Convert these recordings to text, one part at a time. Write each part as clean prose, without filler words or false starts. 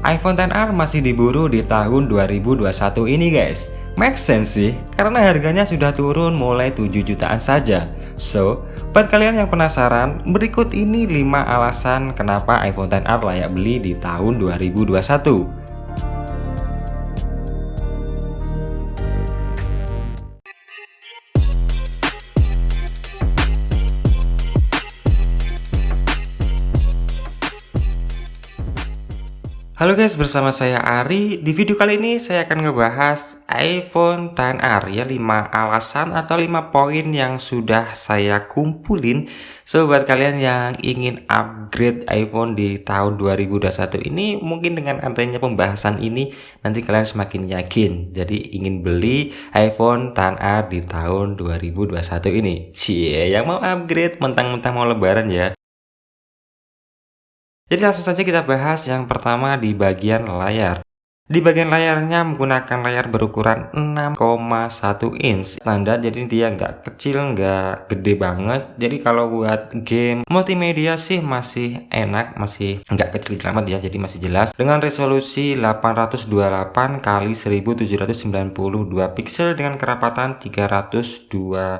iPhone XR masih diburu di tahun 2021 ini guys. Make sense sih, karena harganya sudah turun mulai 7 jutaan saja. So, buat kalian yang penasaran, berikut ini 5 alasan kenapa iPhone XR layak beli di tahun 2021. Halo guys, bersama saya Ari. Di video kali ini saya akan ngebahas iPhone XR ya, 5 alasan atau 5 poin yang sudah saya kumpulin. So, buat kalian yang ingin upgrade iPhone di tahun 2021 ini, mungkin dengan adanya pembahasan ini nanti kalian semakin yakin. Jadi ingin beli iPhone XR di tahun 2021 ini. Cie, yang mau upgrade mentang-mentang mau lebaran ya. Jadi langsung saja kita bahas yang pertama di bagian layar. Di bagian layarnya menggunakan layar berukuran 6,1 inch standar, jadi dia nggak kecil, nggak gede banget. Jadi kalau buat game multimedia sih masih enak, masih nggak kecil banget ya, jadi masih jelas. Dengan resolusi 828 kali 1792 pixel dengan kerapatan 326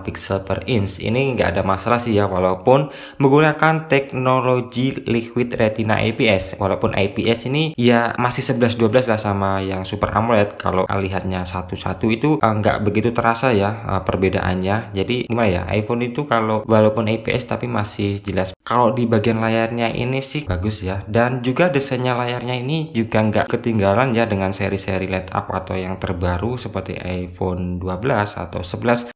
pixel per inch. Ini nggak ada masalah sih ya, walaupun menggunakan teknologi Liquid Retina IPS. Walaupun IPS ini ya masih 11-12 lah sama yang Super AMOLED. Kalau lihatnya satu-satu itu nggak begitu terasa ya perbedaannya. Jadi gimana ya, iPhone itu kalau walaupun IPS tapi masih jelas. Kalau di bagian layarnya ini sih bagus ya, dan juga desainnya layarnya ini juga nggak ketinggalan ya dengan seri-seri LED up atau yang terbaru seperti iPhone 12 atau 11.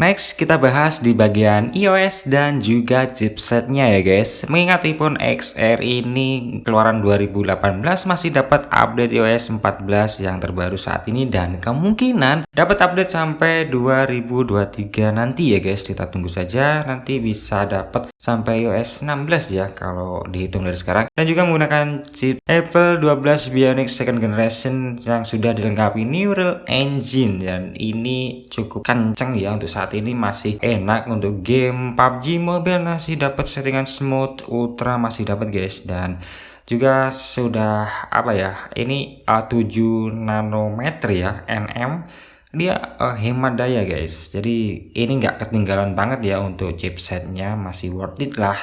Next, kita bahas di bagian iOS dan juga chipsetnya ya guys. Mengingat iPhone XR ini keluaran 2018 masih dapat update iOS 14 yang terbaru saat ini, dan kemungkinan dapat update sampai 2023 nanti ya guys. Kita tunggu saja, nanti bisa dapat sampai iOS 16 ya kalau dihitung dari sekarang. Dan juga menggunakan chip Apple 12 Bionic Second Generation yang sudah dilengkapi Neural Engine, dan ini cukup kenceng ya untuk saat ini, masih enak untuk game PUBG Mobile, masih dapat settingan smooth ultra, masih dapat guys. Dan juga sudah apa ya, ini 7 nanometer ya, nm, dia hemat daya guys. Jadi ini nggak ketinggalan banget ya untuk chipsetnya, masih worth it lah.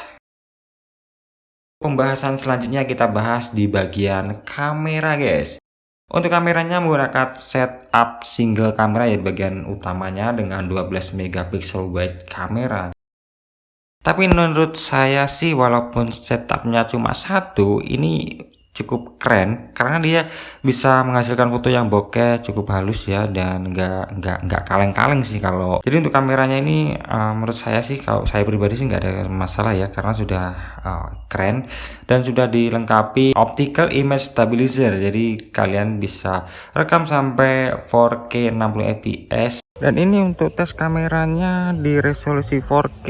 Pembahasan selanjutnya kita bahas di bagian kamera guys. Untuk kameranya menggunakan setup single kamera ya di bagian utamanya dengan 12 megapiksel wide kamera. Tapi menurut saya sih walaupun setupnya cuma satu, ini cukup keren karena dia bisa menghasilkan foto yang bokeh cukup halus ya, dan nggak kaleng-kaleng sih. Kalau jadi untuk kameranya ini menurut saya sih, kalau saya pribadi sih nggak ada masalah ya, karena sudah keren dan sudah dilengkapi optical image stabilizer, jadi kalian bisa rekam sampai 4K 60 fps. Dan ini untuk tes kameranya di resolusi 4K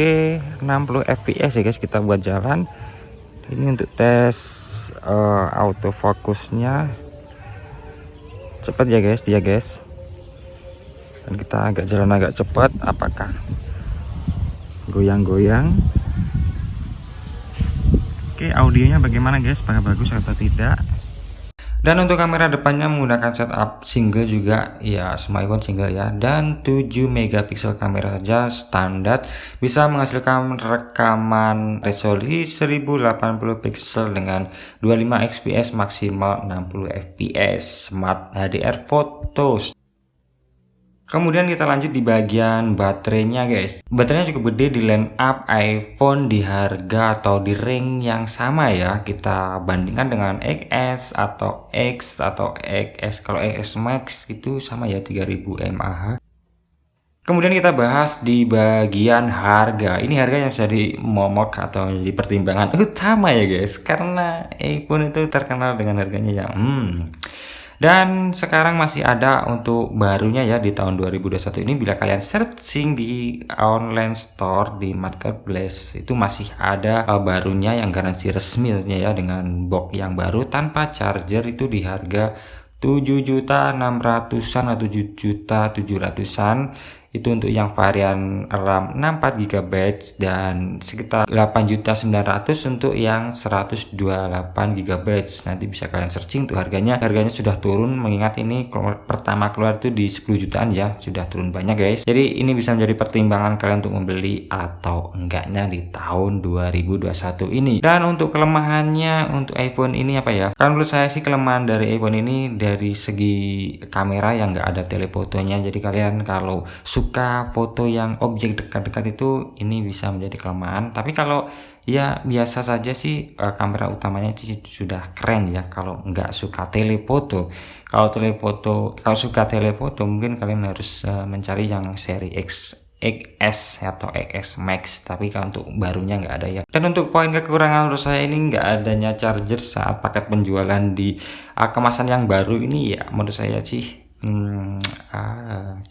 60 fps ya guys. Kita buat jalan. Ini untuk tes autofokusnya cepat ya guys, dia guys. Dan kita agak jalan agak cepat, apakah goyang-goyang. Oke, audionya bagaimana guys, apakah bagus atau tidak? Dan untuk kamera depannya menggunakan setup single juga ya, semua iPhone single ya, dan 7 megapiksel kamera saja standar, bisa menghasilkan rekaman resolusi 1080 pixel dengan 25 fps maksimal 60 fps Smart HDR Photos. Kemudian kita lanjut di bagian baterainya guys. Baterainya cukup gede di line up iPhone di harga atau di range yang sama ya. Kita bandingkan dengan XS atau X atau XS. Kalau XS Max itu sama ya, 3000 mAh. Kemudian kita bahas di bagian harga. Ini harga yang sudah dimomok atau di pertimbangan utama ya guys, karena iPhone itu terkenal dengan harganya yang dan sekarang masih ada untuk barunya ya di tahun 2021 ini. Bila kalian searching di online store di marketplace, itu masih ada barunya yang garansi resminya ya, dengan box yang baru tanpa charger, itu di harga 7.600-an atau 7.700-an. Itu untuk yang varian RAM 64 GB dan sekitar 8.900.000 untuk yang 128 GB. Nanti bisa kalian searching tuh harganya. Harganya sudah turun mengingat ini pertama keluar itu di 10 jutaan ya. Sudah turun banyak guys. Jadi ini bisa menjadi pertimbangan kalian untuk membeli atau enggaknya di tahun 2021 ini. Dan untuk kelemahannya untuk iPhone ini apa ya? Kan menurut saya sih kelemahan dari iPhone ini dari segi kamera yang nggak ada telefotonya. Jadi kalian kalau suka foto yang objek dekat-dekat itu ini bisa menjadi kelemahan. Tapi kalau ya biasa saja sih kamera utamanya sih sudah keren ya. Kalau nggak suka telefoto, kalau suka telefoto mungkin kalian harus mencari yang seri XS atau XS Max, tapi kalau untuk barunya nggak ada ya. Dan untuk poin kekurangan menurut saya ini nggak adanya charger saat paket penjualan di kemasan yang baru ini ya. Menurut saya sih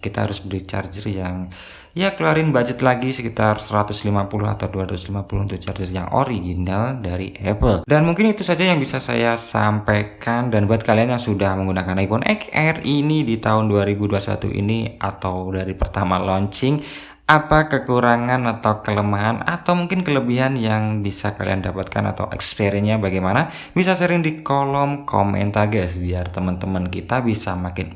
kita harus beli charger yang ya keluarin budget lagi sekitar 150 atau 250 untuk charger yang original dari Apple. Dan mungkin itu saja yang bisa saya sampaikan. Dan buat kalian yang sudah menggunakan iPhone XR ini di tahun 2021 ini atau dari pertama launching, apa kekurangan atau kelemahan atau mungkin kelebihan yang bisa kalian dapatkan atau experience-nya bagaimana, bisa sharing di kolom komentar guys, biar teman-teman kita bisa makin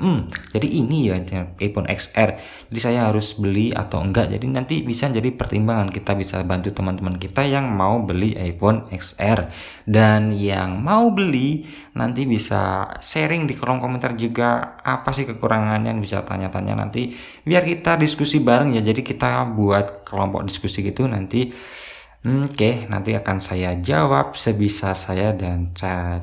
jadi ini ya iPhone XR, jadi saya harus beli atau enggak. Jadi nanti bisa jadi pertimbangan, kita bisa bantu teman-teman kita yang mau beli iPhone XR. Dan yang mau beli nanti bisa sharing di kolom komentar juga apa sih kekurangannya, bisa tanya-tanya nanti biar kita diskusi bareng ya. Jadi kita buat kelompok diskusi gitu nanti. Oke, nanti akan saya jawab sebisa saya dan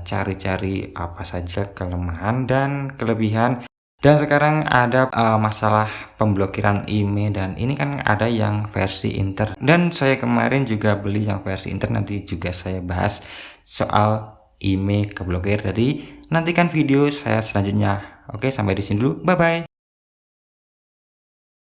cari-cari apa saja kelemahan dan kelebihan. Dan sekarang ada masalah pemblokiran email, dan ini kan ada yang versi inter, dan saya kemarin juga beli yang versi inter. Nanti juga saya bahas soal email keblokir. Jadi nantikan video saya selanjutnya. Oke, sampai di sini dulu. Bye bye.